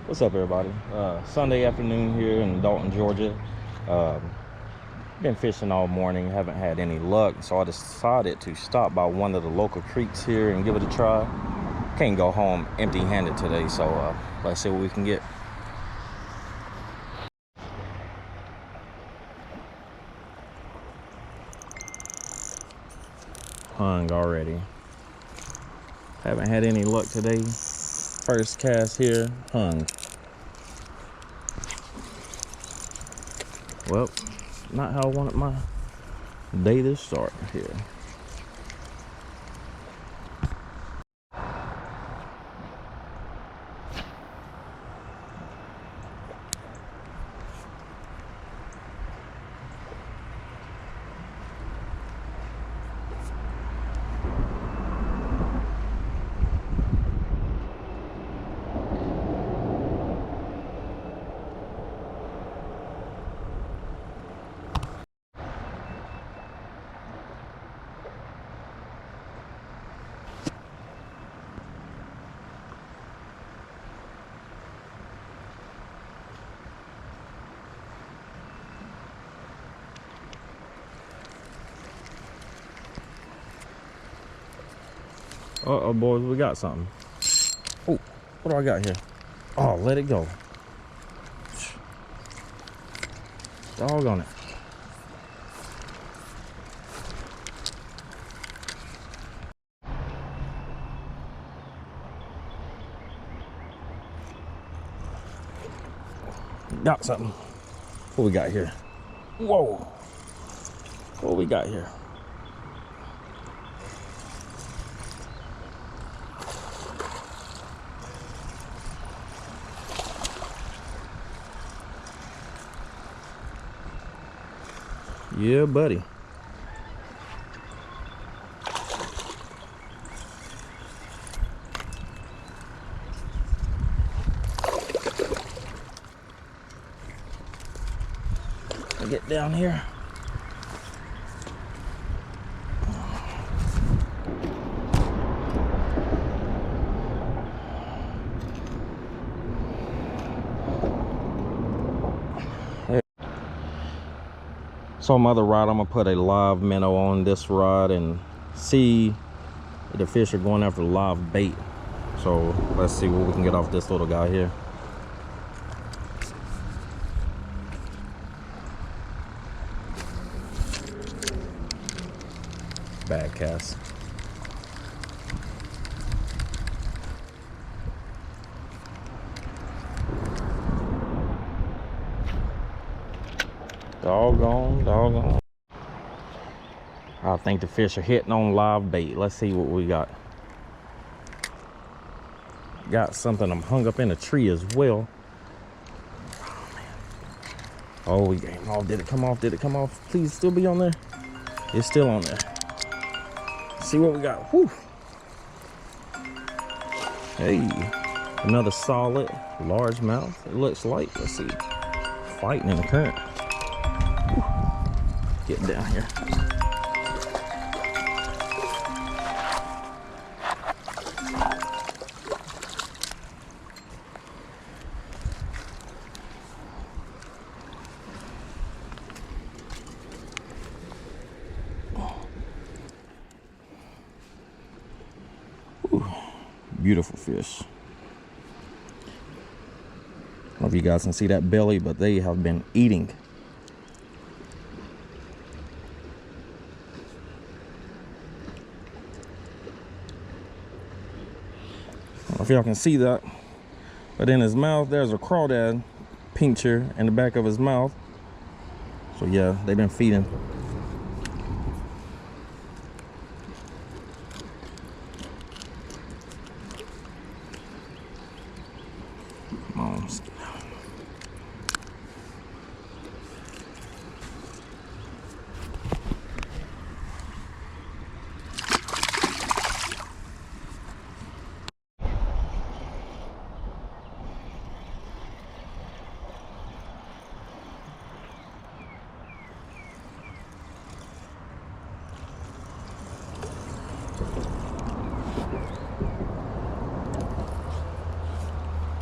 What's up, everybody? Sunday afternoon here in Dalton, Georgia. Been fishing all morning, haven't had any luck, so I decided to stop by one of the local creeks here and give it a try. Can't go home empty-handed today, so let's see what we can get. Hung already. Haven't had any luck today. First cast here, hung. Well, not how I wanted my day to start here. Uh-oh, boys, we got something. Oh, what do I got here? Oh, let it go. Doggone it. Got something. What we got here? Whoa. What we got here? Yeah, buddy. I'll get down here. So on my other rod, I'm gonna put a live minnow on this rod and see if the fish are going after live bait. So let's see what we can get off this little guy here. Bad cast. Doggone. I think the fish are hitting on live bait. Let's see what we got. Got something I'm hung up in a tree as well. Oh, man. Oh, we came off. Did it come off? Did it come off? Please still be on there. It's still on there. See what we got. Whew. Hey, another solid largemouth. It looks like. Let's see. Fighting in the current. Whew. Get down here. Beautiful fish. I don't know if you guys can see that belly, but they have been eating. I don't know if y'all can see that, but in his mouth there's a crawdad puncture in the back of his mouth. So yeah, they've been feeding.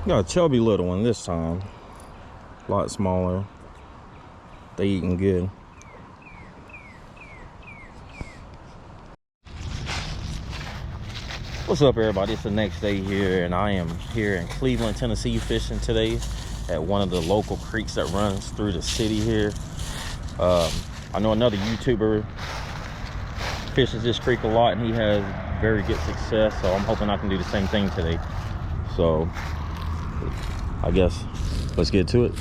Got a chubby little one this time. A lot smaller. They eating good. What's up, everybody? It's the next day here, and I am here in Cleveland, Tennessee, fishing today at one of the local creeks that runs through the city here. I know another YouTuber fishes this creek a lot, and he has very good success, so I'm hoping I can do the same thing today. So I guess let's get to it.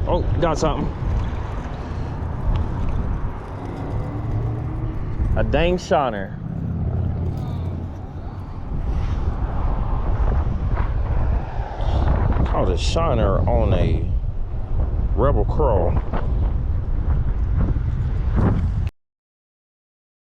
Oh, got something. A dang shiner. Caught a shiner on a rebel crawl.